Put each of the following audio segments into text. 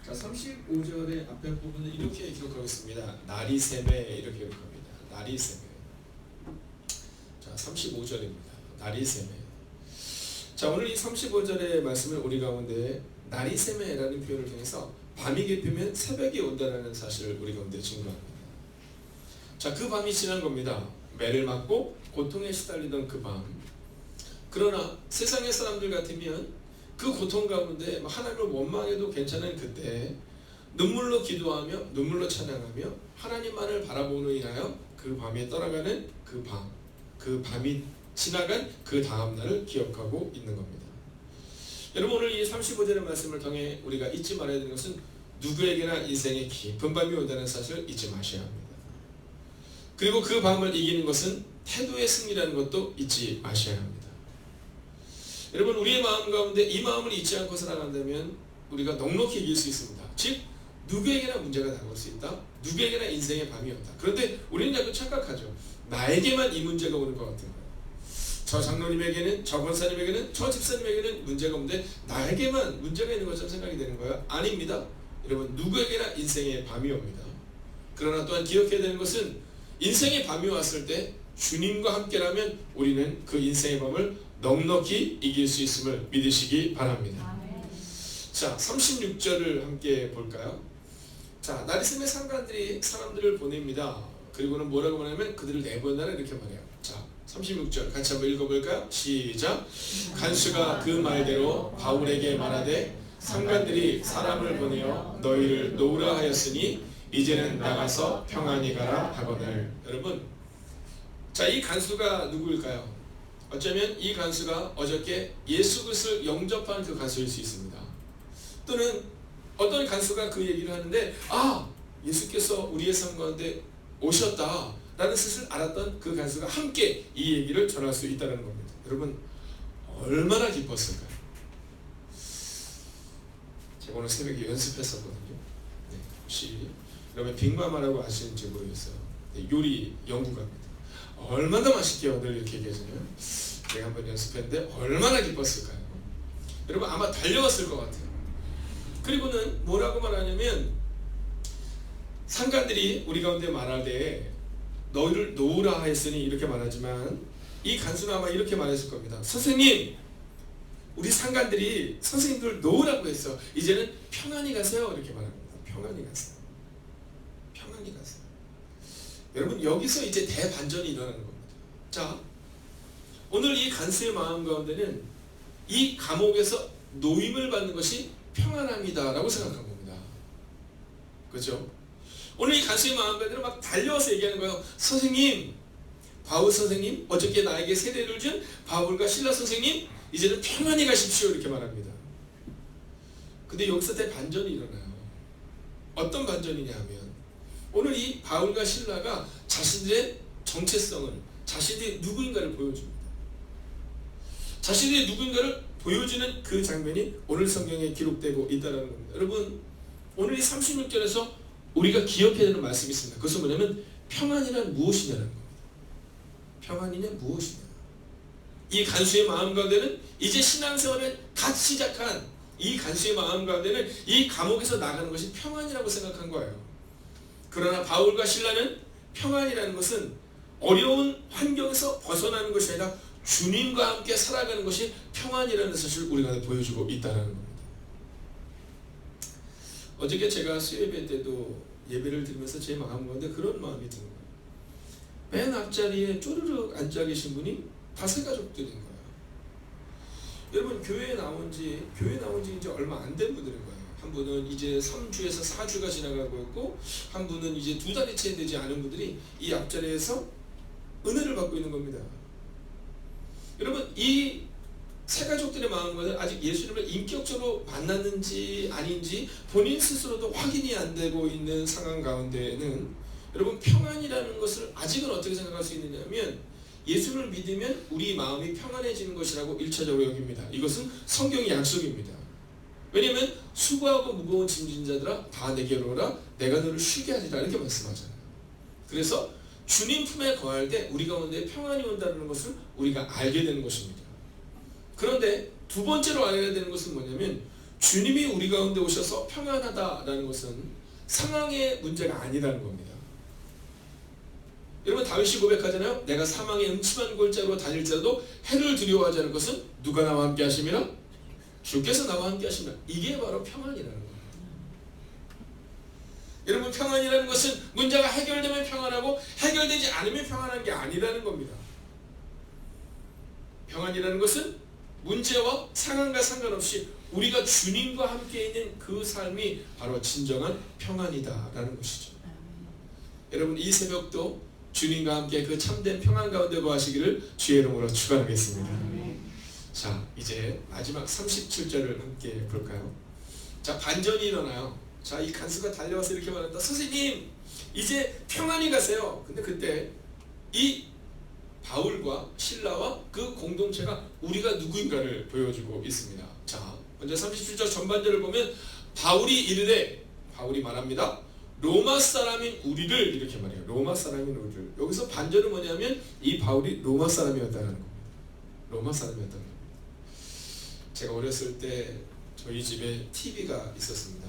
자, 35절의 앞에 부분은 이렇게 기록하고 있습니다. 날이 샘에 이렇게 기록합니다. 날이 샘에. 자, 35절입니다. 날이 샘에. 자, 오늘 이 35절의 말씀을 우리 가운데 날이 샘에라는 표현을 통해서 밤이 깊으면 새벽이 온다는 사실을 우리 가운데 증거합니다. 자, 그 밤이 지난 겁니다. 매를 맞고 고통에 시달리던 그 밤. 그러나 세상의 사람들 같으면 그 고통 가운데 하나님을 원망해도 괜찮은 그때 눈물로 기도하며 눈물로 찬양하며 하나님만을 바라보는 인하여 그 밤에 떠나가는 그 밤이 지나간 그 다음 날을 기억하고 있는 겁니다. 여러분, 오늘 이 35절의 말씀을 통해 우리가 잊지 말아야 되는 것은 누구에게나 인생의 깊은 밤이 온다는 사실을 잊지 마셔야 합니다. 그리고 그 밤을 이기는 것은 태도의 승리라는 것도 잊지 마셔야 합니다. 여러분, 우리의 마음 가운데 이 마음을 잊지 않고 살아간다면 우리가 넉넉히 이길 수 있습니다. 즉, 누구에게나 문제가 다가올 수 있다. 누구에게나 인생의 밤이 온다. 그런데 우리는 자꾸 착각하죠. 나에게만 이 문제가 오는 것 같은 거예요. 저 장로님에게는, 저 권사님에게는, 저 집사님에게는 문제가 없는데 나에게만 문제가 있는 것처럼 생각이 되는 거예요. 아닙니다. 여러분, 누구에게나 인생의 밤이 옵니다. 그러나 또한 기억해야 되는 것은 인생의 밤이 왔을 때 주님과 함께라면 우리는 그 인생의 밤을 넉넉히 이길 수 있음을 믿으시기 바랍니다. 아멘. 자, 36절을 함께 볼까요? 자, 날이 샘에 상관들이 사람들을 보냅니다. 그리고는 뭐라고 말하냐면 그들을 내보낸다 이렇게 말해요. 자, 36절 같이 한번 읽어볼까요? 시작. 간수가 그 말대로 바울에게 말하되 상관들이 사람을 보내어 너희를 놓으라 하였으니 이제는 나가서 평안히 가라 하거늘. 여러분, 자, 이 간수가 누구일까요? 어쩌면 이 간수가 어저께 예수 그리스도를 영접한 그 간수일 수 있습니다. 또는 어떤 간수가 그 얘기를 하는데 예수께서 우리의 삶 가운데 오셨다라는 뜻을 알았던 그 간수가 함께 이 얘기를 전할 수 있다는 겁니다. 여러분, 얼마나 기뻤을까요? 제가 오늘 새벽에 연습했었거든요. 네, 혹시 여러분 빅마마라고 아시는지 모르겠어요. 네, 요리 연구가입니다. 얼마나 맛있게 오늘 이렇게 얘기하잖아요. 제가 한번 연습했는데 얼마나 기뻤을까요? 여러분, 아마 달려왔을 것 같아요. 그리고는 뭐라고 말하냐면 상관들이 우리 가운데 말할 때 너희를 놓으라 하였으니 이렇게 말하지만 이 간수는 아마 이렇게 말했을 겁니다. 선생님, 우리 상관들이 선생님들 놓으라고 했어. 이제는 평안히 가세요. 이렇게 말합니다. 평안히 가세요. 평안히 가세요. 여러분, 여기서 이제 대반전이 일어나는 겁니다. 자, 오늘 이 간수의 마음 가운데는 이 감옥에서 노임을 받는 것이 평안합니다 라고 생각한 겁니다. 그렇죠? 오늘 이 간수의 마음 가운데는 막 달려와서 얘기하는 거예요. 선생님, 바울 선생님, 어저께 나에게 세례를 준 바울과 실라 선생님, 이제는 평안히 가십시오 이렇게 말합니다. 근데 여기서 대반전이 일어나요. 어떤 반전이냐 하면 오늘 이 바울과 실라가 자신들의 정체성을, 자신들이 누구인가를 보여줍니다. 자신들이 누구인가를 보여주는 그 장면이 오늘 성경에 기록되고 있다는 겁니다. 여러분, 오늘 이 36절에서 우리가 기억해야 되는 말씀이 있습니다. 그것은 뭐냐면 평안이란 무엇이냐는 겁니다. 평안이냐 무엇이냐. 이 간수의 마음 가운데는 이제 신앙생활을 갓 시작한 이 간수의 마음 가운데는 이 감옥에서 나가는 것이 평안이라고 생각한 거예요. 그러나 바울과 실라는 평안이라는 것은 어려운 환경에서 벗어나는 것이 아니라 주님과 함께 살아가는 것이 평안이라는 사실을 우리가 보여주고 있다는 겁니다. 어저께 제가 수요예배 때도 예배를 드리면서 제 마음 가운데 그런 마음이 드는 거예요. 맨 앞자리에 쪼르륵 앉아 계신 분이 다세 가족들인 거예요. 여러분, 교회에 나온 지 이제 얼마 안 된 분들인 거예요. 한 분은 이제 3주에서 4주가 지나가고 있고, 한 분은 이제 2달이 채 되지 않은 분들이 이 앞자리에서 은혜를 받고 있는 겁니다. 여러분, 이 세 가족들의 마음과는 아직 예수님을 인격적으로 만났는지 아닌지 본인 스스로도 확인이 안 되고 있는 상황 가운데에는 여러분, 평안이라는 것을 아직은 어떻게 생각할 수 있느냐면 예수를 믿으면 우리 마음이 평안해지는 것이라고 1차적으로 여깁니다. 이것은 성경의 약속입니다. 왜냐하면 수고하고 무거운 짐진 자들아 다 내게로 오라, 내가 너를 쉬게 하리라 이렇게 말씀하잖아요. 그래서 주님 품에 거할 때 우리 가운데 평안이 온다는 것을 우리가 알게 되는 것입니다. 그런데 두 번째로 알아야 되는 것은 뭐냐면 주님이 우리 가운데 오셔서 평안하다라는 것은 상황의 문제가 아니라는 겁니다. 여러분 다윗이 고백하잖아요. 내가 사망의 음침한 골짜기로 다닐지라도 해를 두려워하지 않을 것은 누가 나와 함께 하심이라? 주께서 나와 함께 하심이라. 이게 바로 평안이라는 거예요. 여러분 평안이라는 것은 문제가 해결되면 평안하고 해결되지 않으면 평안한 게 아니라는 겁니다. 평안이라는 것은 문제와 상황과 상관없이 우리가 주님과 함께 있는 그 삶이 바로 진정한 평안이다라는 것이죠. 여러분 이 새벽도 주님과 함께 그 참된 평안 가운데 거하시기를 주의 이름으로 축원하겠습니다. 자, 이제 마지막 37절을 함께 볼까요? 자, 반전이 일어나요. 자, 이 간수가 달려와서 이렇게 말한다. 선생님, 이제 평안히 가세요. 근데 그때 이 바울과 실라와 그 공동체가 우리가 누구인가를 보여주고 있습니다. 자, 먼저 37절 전반절을 보면 바울이 이르되, 바울이 말합니다. 로마 사람인 우리를, 이렇게 말해요. 로마 사람인 우리를. 여기서 반전은 뭐냐면 이 바울이 로마 사람이었다는 겁니다. 로마 사람이었다는 겁니다. 제가 어렸을 때 저희 집에 TV가 있었습니다.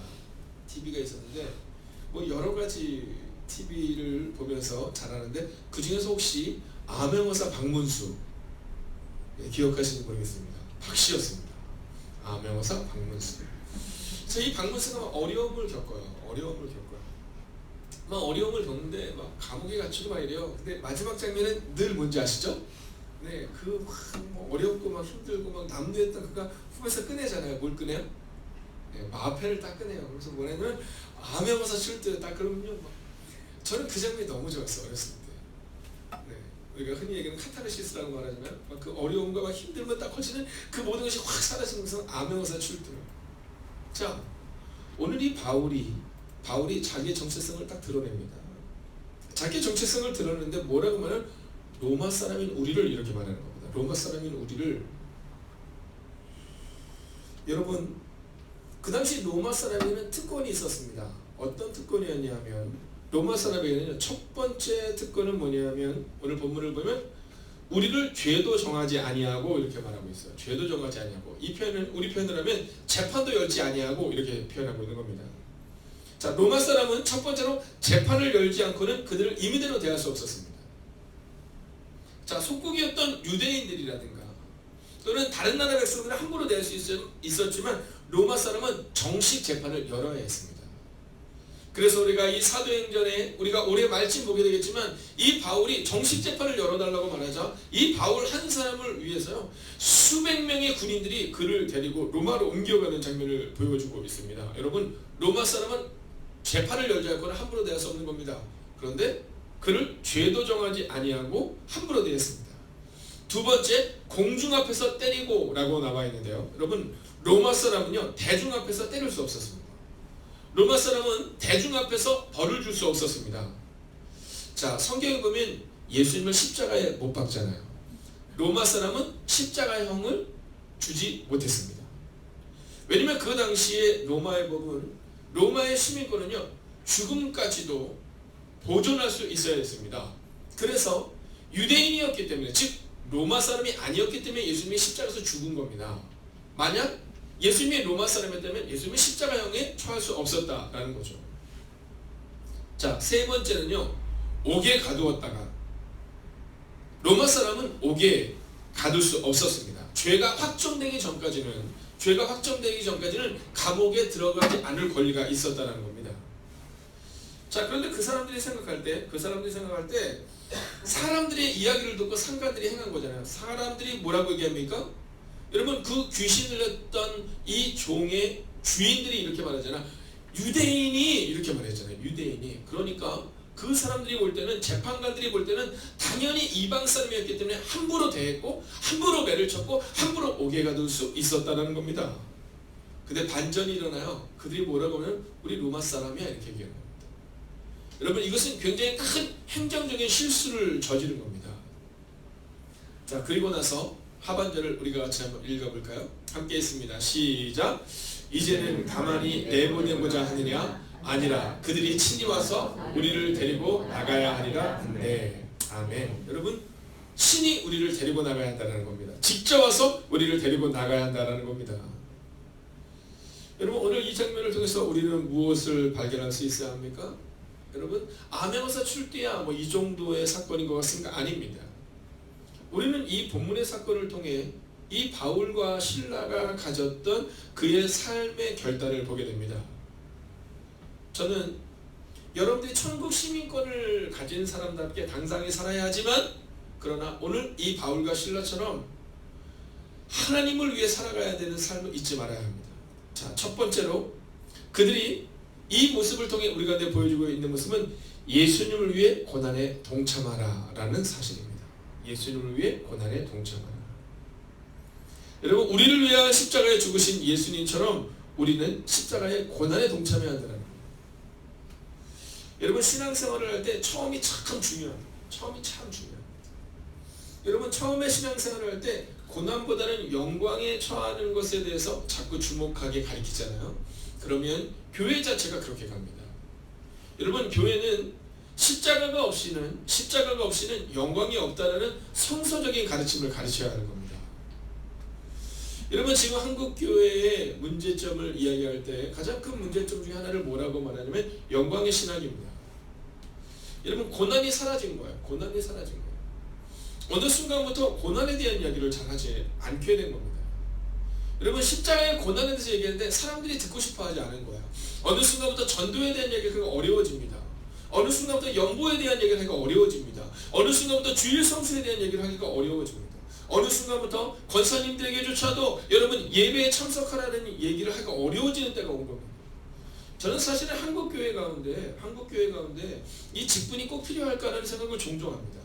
TV가 있었는데 뭐 여러 가지 TV를 보면서 자라는데 그 중에서 혹시 암행어사 박문수, 기억하시는지 모르겠습니다. 박씨였습니다. 암행어사 박문수. 그래서 이 박문수가 어려움을 겪어요. 막 어려움을 겪는데 막 감옥에 갇히고 막 이래요. 근데 마지막 장면은 늘 뭔지 아시죠? 네, 그 막 어렵고 막 힘들고 막 남루했던 그가 후에서 꺼내잖아요. 뭘 꺼내요? 네, 마패를 딱 꺼내요. 그래서 뭐냐면 암행어사 칠 때 딱 그러면요. 막 저는 그 장면이 너무 좋았어요. 어렸을 때. 네, 우리가 흔히 얘기하는 카타르시스라고 말하지만 막 그 어려움과 막 힘들면 딱 커지는 그 모든 것이 확 사라지면서 암행어사 칠 때. 자, 오늘 이 바울이 자기의 정체성을 딱 드러냅니다. 자기의 정체성을 드러내는데 뭐라고 말하면 로마 사람인 우리를 이렇게 말하는 겁니다. 로마 사람인 우리를. 여러분 그 당시 로마 사람에게는 특권이 있었습니다. 어떤 특권이었냐면 로마 사람에게는 첫 번째 특권은 뭐냐면 오늘 본문을 보면 우리를 죄도 정하지 아니하고 이렇게 말하고 있어요. 죄도 정하지 아니하고. 이 표현은 우리 표현으로 하면 재판도 열지 아니하고 이렇게 표현하고 있는 겁니다. 자, 로마 사람은 첫 번째로 재판을 열지 않고는 그들을 임의대로 대할 수 없었습니다. 자, 속국이었던 유대인들이라든가 또는 다른 나라 백성들은 함부로 대할 수 있었지만 로마 사람은 정식 재판을 열어야 했습니다. 그래서 우리가 이 사도행전에 우리가 올해 말쯤 보게 되겠지만 이 바울이 정식 재판을 열어달라고 말하자 이 바울 한 사람을 위해서요 수백 명의 군인들이 그를 데리고 로마로 옮겨가는 장면을 보여주고 있습니다. 여러분 로마 사람은 재판을 열지 않고는 함부로 대할 수 없는 겁니다. 그런데 그를 죄도 정하지 아니하고 함부로 대했습니다. 두 번째, 공중 앞에서 때리고 라고 나와 있는데요. 여러분 로마 사람은요 대중 앞에서 때릴 수 없었습니다. 로마 사람은 대중 앞에서 벌을 줄 수 없었습니다. 자, 성경에 보면 예수님을 십자가에 못 박잖아요. 로마 사람은 십자가형을 주지 못했습니다. 왜냐면 그 당시에 로마의 법은 로마의 시민권은요 죽음까지도 보존할 수 있어야 했습니다. 그래서 유대인이었기 때문에 즉 로마 사람이 아니었기 때문에 예수님이 십자가에서 죽은 겁니다. 만약 예수님이 로마 사람이었다면 예수님이 십자가형에 처할 수 없었다라는 거죠. 자, 세 번째는요 옥에 가두었다가 로마 사람은 옥에 가둘 수 없었습니다. 죄가 확정되기 전까지는 감옥에 들어가지 않을 권리가 있었다는 겁니다. 자, 그런데 그 사람들이 생각할 때 사람들의 이야기를 듣고 상관들이 행한 거잖아요. 사람들이 뭐라고 얘기합니까? 여러분 그 귀신을 냈던 이 종의 주인들이 이렇게 말하잖아. 유대인이 이렇게 말했잖아요. 유대인이. 그러니까 그 사람들이 볼 때는 재판관들이 볼 때는 당연히 이방 사람이었기 때문에 함부로 대했고 함부로 매를 쳤고 함부로 옥에 가둘 수 있었다는 겁니다. 근데 반전이 일어나요. 그들이 뭐라고 하면 우리 로마 사람이야 이렇게 얘기하는 겁니다. 여러분 이것은 굉장히 큰 행정적인 실수를 저지른 겁니다. 자, 그리고 나서 하반절을 우리가 같이 한번 읽어볼까요? 함께 있습니다. 시작. 이제는 가만히 내보내고자 하느냐? 아니라 그들이 친히 와서 우리를 데리고 나가야 하리라 한대. 아멘. 여러분 친히 우리를 데리고 나가야 한다는 겁니다. 직접 와서 우리를 데리고 나가야 한다는 겁니다. 여러분 오늘 이 장면을 통해서 우리는 무엇을 발견할 수 있어야 합니까? 여러분 암행어사 출두야 뭐 이 정도의 사건인 것 같습니까? 아닙니다. 우리는 이 본문의 사건을 통해 이 바울과 실라가 가졌던 그의 삶의 결단을 보게 됩니다. 저는 여러분들이 천국 시민권을 가진 사람답게 당당히 살아야 하지만 그러나 오늘 이 바울과 실라처럼 하나님을 위해 살아가야 되는 삶을 잊지 말아야 합니다. 자, 첫 번째로 그들이 이 모습을 통해 우리 가운데 보여주고 있는 모습은 예수님을 위해 고난에 동참하라 라는 사실입니다. 예수님을 위해 고난에 동참하라. 여러분 우리를 위하여 십자가에 죽으신 예수님처럼 우리는 십자가의 고난에 동참해야 한다는 거예요. 여러분 신앙생활을 할 때 처음이 참 중요합니다. 처음이 참 중요합니다. 여러분 처음에 신앙생활을 할 때 고난보다는 영광에 처하는 것에 대해서 자꾸 주목하게 가르치잖아요. 그러면 교회 자체가 그렇게 갑니다. 여러분 교회는 십자가가 없이는 영광이 없다라는 성서적인 가르침을 가르쳐야 하는 겁니다. 여러분 지금 한국 교회의 문제점을 이야기할 때 가장 큰 문제점 중에 하나를 뭐라고 말하냐면 영광의 신학입니다. 여러분 고난이 사라진 거예요. 고난이 사라진 거예요. 어느 순간부터 고난에 대한 이야기를 잘 하지 않게 된 겁니다. 여러분 십자가의 고난에 대해서 얘기하는데 사람들이 듣고 싶어 하지 않은 거예요. 어느 순간부터 전도에 대한 얘기가 하기가 어려워집니다. 어느 순간부터 연보에 대한 얘기를 하기가 어려워집니다. 어느 순간부터 주일 성수에 대한 얘기를 하기가 어려워집니다. 어느 순간부터 권사님들에게조차도 여러분 예배에 참석하라는 얘기를 하기가 어려워지는 때가 온 겁니다. 저는 사실은 한국 교회 가운데 이 직분이 꼭 필요할까라는 생각을 종종 합니다.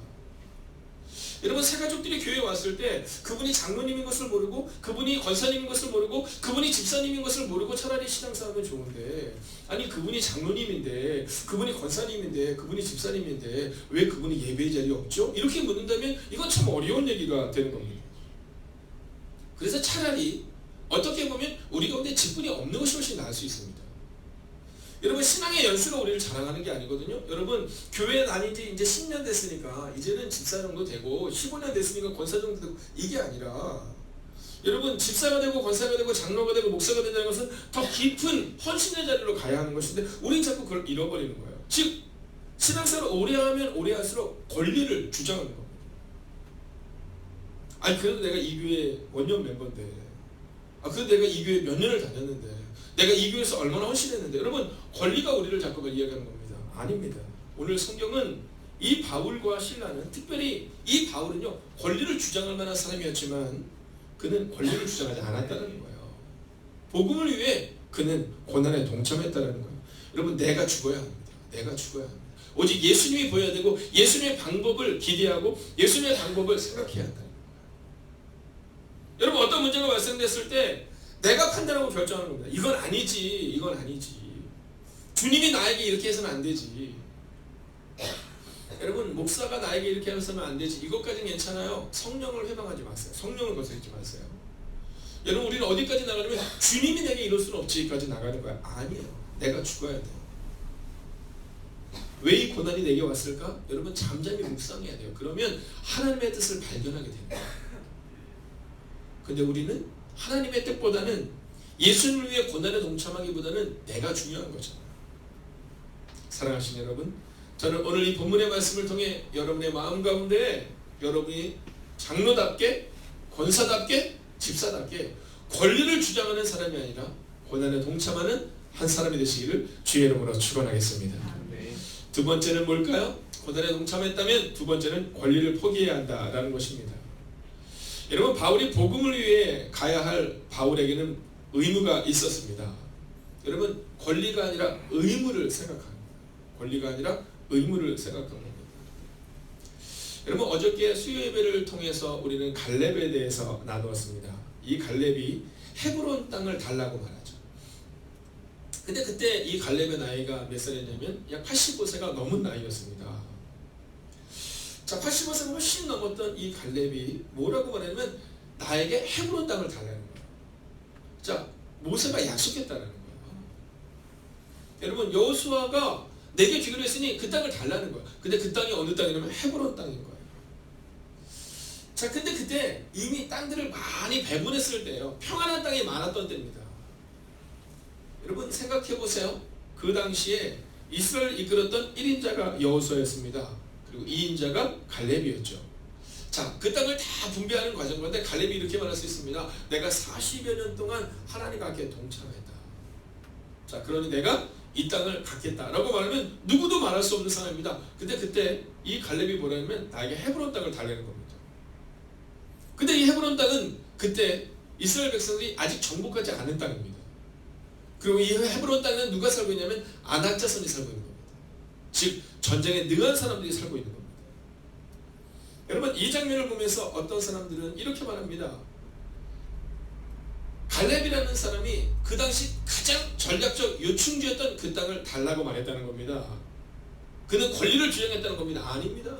여러분 새가족들이 교회에 왔을 때 그분이 장로님인 것을 모르고 그분이 권사님인 것을 모르고 그분이 집사님인 것을 모르고 차라리 신앙싸움은 좋은데 아니 그분이 장로님인데 그분이 권사님인데 그분이 집사님인데 왜 그분이 예배의 자리에 없죠? 이렇게 묻는다면 이건 참 어려운 얘기가 되는 겁니다. 그래서 차라리 어떻게 보면 우리 가운데 직분이 없는 것이 훨씬 나을 수 있습니다. 여러분 신앙의 연수가 우리를 자랑하는 게 아니거든요. 여러분 교회 다닌 지 이제 10년 됐으니까 이제는 집사 정도 되고 15년 됐으니까 권사 정도 되고 이게 아니라 여러분 집사가 되고 권사가 되고 장로가 되고 목사가 된다는 것은 더 깊은 헌신의 자리로 가야 하는 것인데 우리는 자꾸 그걸 잃어버리는 거예요. 즉 신앙생활을 오래 하면 오래 할수록 권리를 주장하는 겁니다. 아니 그래도 내가 이 교회 원년 멤버인데 그래도 내가 이 교회 몇 년을 다녔는데 내가 이 교회에서 얼마나 헌신했는데 여러분 권리가 우리를 자꾸 이야기하는 겁니다. 아닙니다. 오늘 성경은 이 바울과 실라는 특별히 이 바울은요 권리를 주장할 만한 사람이었지만 그는 권리를 주장하지 않았다는 거예요. 복음을 위해 그는 고난에 동참했다는 거예요. 여러분 내가 죽어야 합니다. 내가 죽어야 합니다. 오직 예수님이 보여야 되고 예수님의 방법을 기대하고 예수님의 방법을 생각해야 한다는 거예요. 여러분 어떤 문제가 발생됐을 때 내가 판단하고 결정하는 겁니다. 이건 아니지. 주님이 나에게 이렇게 해서는 안 되지. 여러분 목사가 나에게 이렇게 해서는 안 되지. 이것까지는 괜찮아요. 성령을 회방하지 마세요. 성령을 거스르지 마세요. 여러분 우리는 어디까지 나가냐면 주님이 내게 이럴 수는 없지까지 나가는 거야. 아니에요. 내가 죽어야 돼요. 왜 이 고난이 내게 왔을까? 여러분 잠잠히 묵상해야 돼요. 그러면 하나님의 뜻을 발견하게 됩니다. 근데 우리는 하나님의 뜻보다는 예수님을 위해 고난에 동참하기보다는 내가 중요한 거죠. 사랑하시는 여러분, 저는 오늘 이 본문의 말씀을 통해 여러분의 마음 가운데 여러분이 장로답게 권사답게 집사답게 권리를 주장하는 사람이 아니라 고난에 동참하는 한 사람이 되시기를 주의 이름으로 축원하겠습니다. 두 번째는 뭘까요? 고난에 동참했다면 두 번째는 권리를 포기해야 한다라는 것입니다. 여러분 바울이 복음을 위해 가야 할 바울에게는 의무가 있었습니다. 여러분 권리가 아니라 의무를 생각합니다. 권리가 아니라 의무를 생각합니다. 여러분 어저께 수요 예배를 통해서 우리는 갈렙에 대해서 나누었습니다. 이 갈렙이 헤브론 땅을 달라고 말하죠. 근데 그때 이 갈렙의 나이가 몇 살이냐면 약 85세가 넘은 나이였습니다. 자, 85세가 훨씬 넘었던 이 갈렙이 뭐라고 말하냐면 나에게 헤브론 땅을 달라는 거예요. 자, 모세가 약속했다는 거예요. 여러분 여호수아가 내게 주기로 했으니 그 땅을 달라는 거예요. 근데 그 땅이 어느 땅이냐면 헤브론 땅인 거예요. 자, 근데 그때 이미 땅들을 많이 배분했을 때예요. 평안한 땅이 많았던 때입니다. 여러분 생각해 보세요. 그 당시에 이스라엘을 이끌었던 1인자가 여호수아였습니다. 그리고 2인자가 갈렙이었죠. 자, 그 땅을 다 분배하는 과정 가운데 갈렙이 이렇게 말할 수 있습니다. 내가 40여 년 동안 하나님과 함께 동참했다. 자, 그러니 내가 이 땅을 갖겠다라고 말하면 누구도 말할 수 없는 상황입니다. 근데 그때 이 갈렙이 뭐라냐면 나에게 헤브론 땅을 달라는 겁니다. 근데 이 헤브론 땅은 그때 이스라엘 백성들이 아직 정복하지 않은 땅입니다. 그리고 이 헤브론 땅은 누가 살고 있냐면 아낙 자손이 살고 있는 겁니다. 즉 전쟁에 능한 사람들이 살고 있는 겁니다. 여러분 이 장면을 보면서 어떤 사람들은 이렇게 말합니다. 갈렙이라는 사람이 그 당시 가장 전략적 요충지였던 그 땅을 달라고 말했다는 겁니다. 그는 권리를 주장했다는 겁니다. 아닙니다.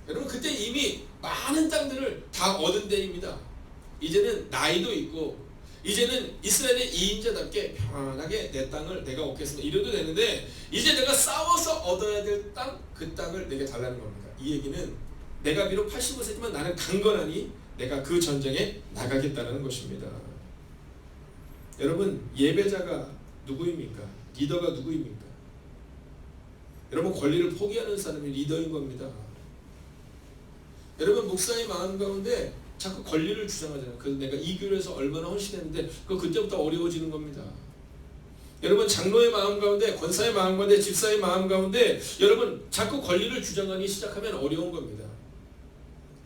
여러분 그때 이미 많은 땅들을 다 얻은 때입니다. 이제는 나이도 있고 이제는 이스라엘의 2인자답게 편안하게 내 땅을 내가 얻겠습니다. 이래도 되는데 이제 내가 싸워서 얻어야 될 땅, 그 땅을 내게 달라는 겁니다. 이 얘기는 내가 비록 85세지만 나는 강건하니 내가 그 전쟁에 나가겠다는 것입니다. 여러분 예배자가 누구입니까? 리더가 누구입니까? 여러분 권리를 포기하는 사람이 리더인 겁니다. 여러분 목사의 마음 가운데 자꾸 권리를 주장하잖아요. 그래서 내가 이 교회에서 얼마나 헌신했는데 그때부터 어려워지는 겁니다. 여러분 장로의 마음 가운데, 권사의 마음 가운데, 집사의 마음 가운데 여러분 자꾸 권리를 주장하기 시작하면 어려운 겁니다.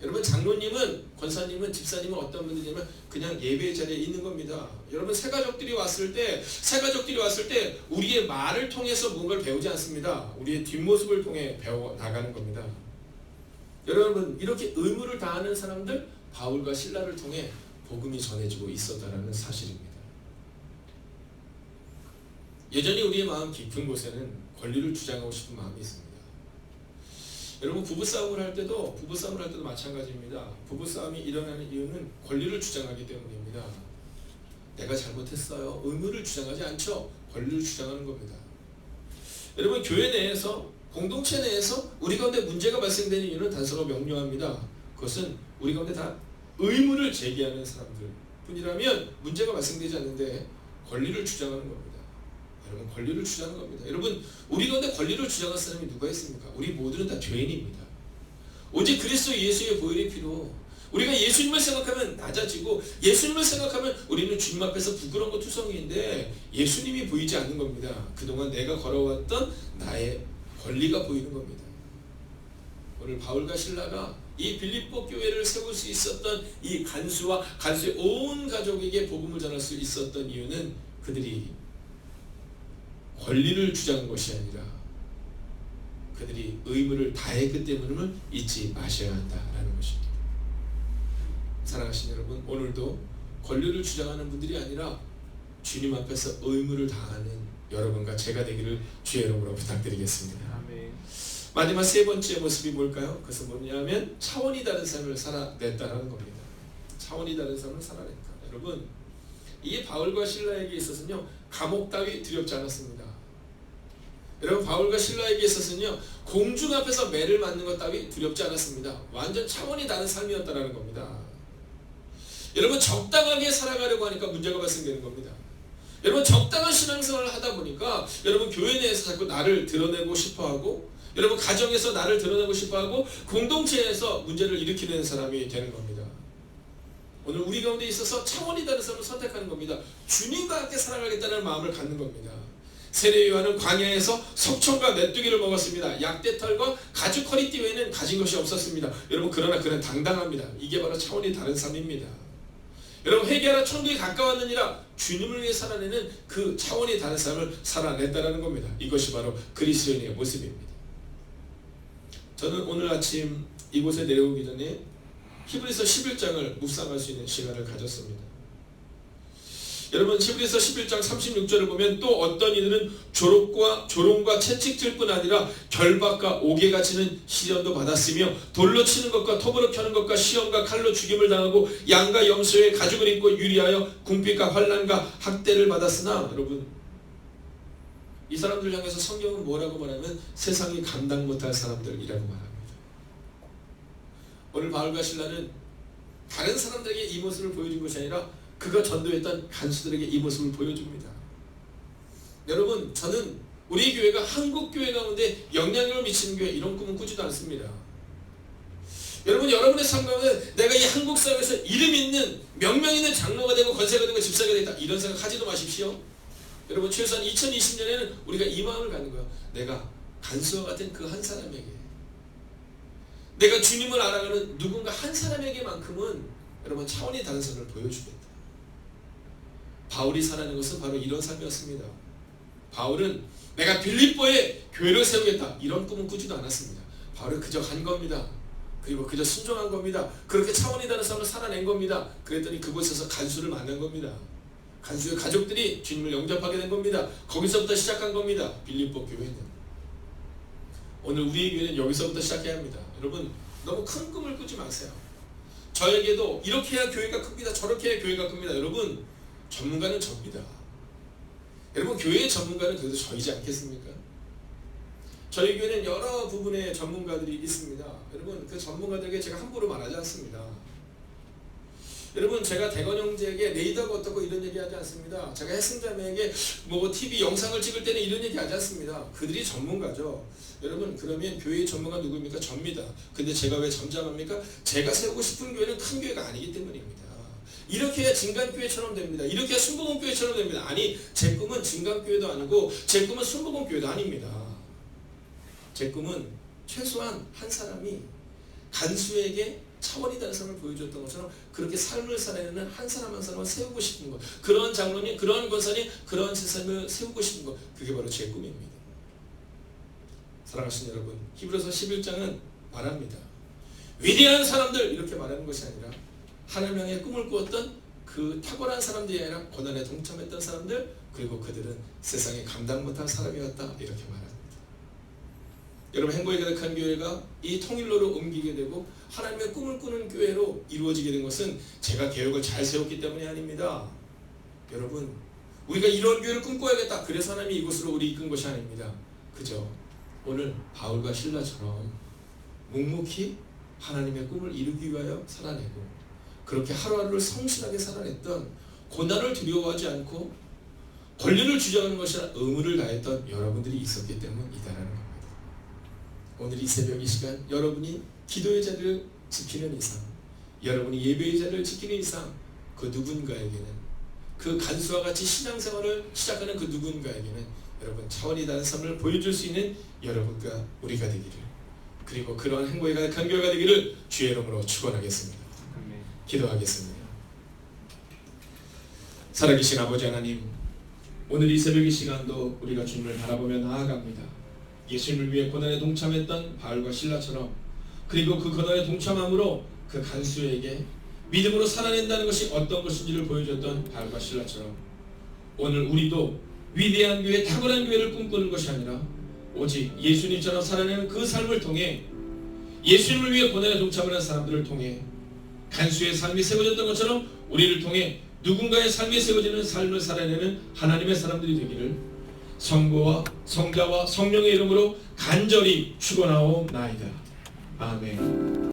여러분 장로님은, 권사님은, 집사님은 어떤 분들이냐면 그냥 예배의 자리에 있는 겁니다. 여러분 새가족들이 왔을 때 우리의 말을 통해서 뭔가를 배우지 않습니다. 우리의 뒷모습을 통해 배워 나가는 겁니다. 여러분 이렇게 의무를 다하는 사람들 바울과 실라를 통해 복음이 전해지고 있었다는 사실입니다. 여전히 우리의 마음 깊은 곳에는 권리를 주장하고 싶은 마음이 있습니다. 여러분 부부싸움을 할 때도 마찬가지입니다. 부부싸움이 일어나는 이유는 권리를 주장하기 때문입니다. 내가 잘못했어요. 의무를 주장하지 않죠. 권리를 주장하는 겁니다. 여러분 교회 내에서, 공동체 내에서 우리 가운데 문제가 발생되는 이유는 단서가 명료합니다. 그것은 우리 가운데 다 의무를 제기하는 사람들 뿐이라면 문제가 발생되지 않는데 권리를 주장하는 겁니다. 여러분 권리를 주장하는 겁니다. 여러분 우리 가운데 권리를 주장할 사람이 누가 있습니까? 우리 모두는 다 죄인입니다. 오직 그리스도 예수의 보혈의 피로 우리가 예수님을 생각하면 낮아지고 예수님을 생각하면 우리는 주님 앞에서 부끄러운 것 투성이인데 예수님이 보이지 않는 겁니다. 그동안 내가 걸어왔던 나의 권리가 보이는 겁니다. 오늘 바울과 실라가 이 빌립보 교회를 세울 수 있었던 이 간수와 간수의 온 가족에게 복음을 전할 수 있었던 이유는 그들이 권리를 주장한 것이 아니라 그들이 의무를 다했기 때문임을 잊지 마셔야 한다라는 것입니다. 사랑하시는 여러분, 오늘도 권리를 주장하는 분들이 아니라 주님 앞에서 의무를 다하는 여러분과 제가 되기를 주의 이름으로 부탁드리겠습니다. 아멘. 마지막 세 번째 모습이 뭘까요? 그것은 뭐냐면 차원이 다른 삶을 살아냈다는 겁니다. 차원이 다른 삶을 살아냈다. 여러분, 이 바울과 실라에게 있어서는요 감옥 따위 두렵지 않았습니다. 여러분 바울과 실라에게 있어서는요 공중 앞에서 매를 맞는 것 따위 두렵지 않았습니다. 완전 차원이 다른 삶이었다는 겁니다. 여러분 적당하게 살아가려고 하니까 문제가 발생되는 겁니다. 여러분 적당한 신앙생활을 하다 보니까 여러분 교회 내에서 자꾸 나를 드러내고 싶어하고 여러분 가정에서 나를 드러내고 싶어하고 공동체에서 문제를 일으키는 사람이 되는 겁니다. 오늘 우리 가운데 있어서 차원이 다른 삶을 선택하는 겁니다. 주님과 함께 살아가겠다는 마음을 갖는 겁니다. 세례 요한은 광야에서 석청과 메뚜기를 먹었습니다. 약대털과 가죽 허리띠 외에는 가진 것이 없었습니다. 여러분 그러나 그는 당당합니다. 이게 바로 차원이 다른 삶입니다. 여러분 회개하라 천국에 가까웠느니라 주님을 위해 살아내는 그 차원이 다른 삶을 살아냈다는 겁니다. 이것이 바로 그리스도인의 모습입니다. 저는 오늘 아침 이곳에 내려오기 전에 히브리서 11장을 묵상할 수 있는 시간을 가졌습니다. 여러분 히브리서 11장 36절을 보면 또 어떤 이들은 조롱과 채찍질 뿐 아니라 결박과 옥에 갇히는 시련도 받았으며 돌로 치는 것과 톱으로 켜는 것과 시험과 칼로 죽임을 당하고 양과 염소의 가죽을 입고 유리하여 궁핍과 환난과 학대를 받았으나 여러분 이 사람들 향해서 성경은 뭐라고 말하면 세상이 감당 못할 사람들이라고 말합니다. 오늘 바울과 실라는 다른 사람들에게 이 모습을 보여준 것이 아니라 그가 전도했던 간수들에게 이 모습을 보여줍니다. 여러분, 저는 우리 교회가 한국 교회 가운데 영향력을 미치는 교회, 이런 꿈은 꾸지도 않습니다. 여러분, 여러분의 삶 가운데 내가 이 한국 사회에서 이름 있는, 명명 있는 장로가 되고 권세가 되고 집사가 되겠다, 이런 생각 하지도 마십시오. 여러분, 최소한 2020년에는 우리가 이 마음을 갖는 거예요. 내가 간수와 같은 그 한 사람에게, 내가 주님을 알아가는 누군가 한 사람에게만큼은 여러분 차원이 다른 삶을 보여주겠다. 바울이 살아낸 것은 바로 이런 삶이었습니다. 바울은 내가 빌립보에 교회를 세우겠다, 이런 꿈은 꾸지도 않았습니다. 바울은 그저 간 겁니다. 그리고 그저 순종한 겁니다. 그렇게 차원이 다른 삶을 살아낸 겁니다. 그랬더니 그곳에서 간수를 만난 겁니다. 간수의 가족들이 주님을 영접하게 된 겁니다. 거기서부터 시작한 겁니다. 빌립보 교회는. 오늘 우리의 교회는 여기서부터 시작해야 합니다. 여러분, 너무 큰 꿈을 꾸지 마세요. 저에게도 이렇게 해야 교회가 큽니다, 저렇게 해야 교회가 큽니다. 여러분, 전문가는 접니다. 여러분, 교회의 전문가는 그래도 저이지 않겠습니까? 저희 교회는 여러 부분의 전문가들이 있습니다. 여러분, 그 전문가들에게 제가 함부로 말하지 않습니다. 여러분, 제가 대건 형제에게 레이더가 어떻고 이런 얘기 하지 않습니다. 제가 혜승자매에게 뭐 TV 영상을 찍을 때는 이런 얘기 하지 않습니다. 그들이 전문가죠. 여러분, 그러면 교회의 전문가 누구입니까? 접니다. 근데 제가 왜 잠잠합니까? 제가 세우고 싶은 교회는 큰 교회가 아니기 때문입니다. 이렇게 해야 진간교회처럼 됩니다. 이렇게 해야 순복음교회처럼 됩니다. 아니, 제 꿈은 진간교회도 아니고 제 꿈은 순복음교회도 아닙니다. 제 꿈은 최소한 한 사람이 간수에게 차원이 다른 삶을 보여줬던 것처럼 그렇게 삶을 살아내는 한 사람 한 사람을 세우고 싶은 것, 그런 장로님, 그런 권사님, 그런 세상을 세우고 싶은 것, 그게 바로 제 꿈입니다. 사랑하시는 여러분, 히브리서 11장은 말합니다. 위대한 사람들, 이렇게 말하는 것이 아니라 하나님 향해 꿈을 꾸었던 그 탁월한 사람들이 아니라 고난에 동참했던 사람들, 그리고 그들은 세상에 감당 못한 사람이었다, 이렇게 말합니다. 여러분, 행복에 가득한 교회가 이 통일로로 옮기게 되고 하나님의 꿈을 꾸는 교회로 이루어지게 된 것은 제가 계획을 잘 세웠기 때문이 아닙니다. 여러분, 우리가 이런 교회를 꿈꿔야겠다, 그래서 하나님이 이곳으로 우리 이끈 것이 아닙니다. 그저 오늘 바울과 실라처럼 묵묵히 하나님의 꿈을 이루기 위하여 살아내고 그렇게 하루하루를 성실하게 살아냈던, 고난을 두려워하지 않고 권리를 주장하는 것이 아니라 의무를 다했던 여러분들이 있었기 때문이다라는 겁니다. 오늘 이 새벽 이 시간 여러분이 기도의 자리를 지키는 이상, 여러분이 예배의 자리를 지키는 이상, 그 누군가에게는, 그 간수와 같이 신앙생활을 시작하는 그 누군가에게는 여러분 차원이 다른 삶을 보여줄 수 있는 여러분과 우리가 되기를, 그리고 그러한 행복에 가득한 교회가 되기를 주의 이름으로 축원하겠습니다. 기도하겠습니다. 살아계신 아버지 하나님, 오늘 이 새벽 이 시간도 우리가 주님을 바라보며 나아갑니다. 예수님을 위해 고난에 동참했던 바울과 실라처럼, 그리고 그 고난에 동참함으로 그 간수에게 믿음으로 살아낸다는 것이 어떤 것인지를 보여줬던 바울과 실라처럼, 오늘 우리도 위대한 교회, 탁월한 교회를 꿈꾸는 것이 아니라 오직 예수님처럼 살아내는 그 삶을 통해, 예수님을 위해 고난에 동참하는 사람들을 통해 간수의 삶이 세워졌던 것처럼 우리를 통해 누군가의 삶이 세워지는 삶을 살아내는 하나님의 사람들이 되기를 성부와 성자와 성령의 이름으로 간절히 축원하옵나이다. 아멘.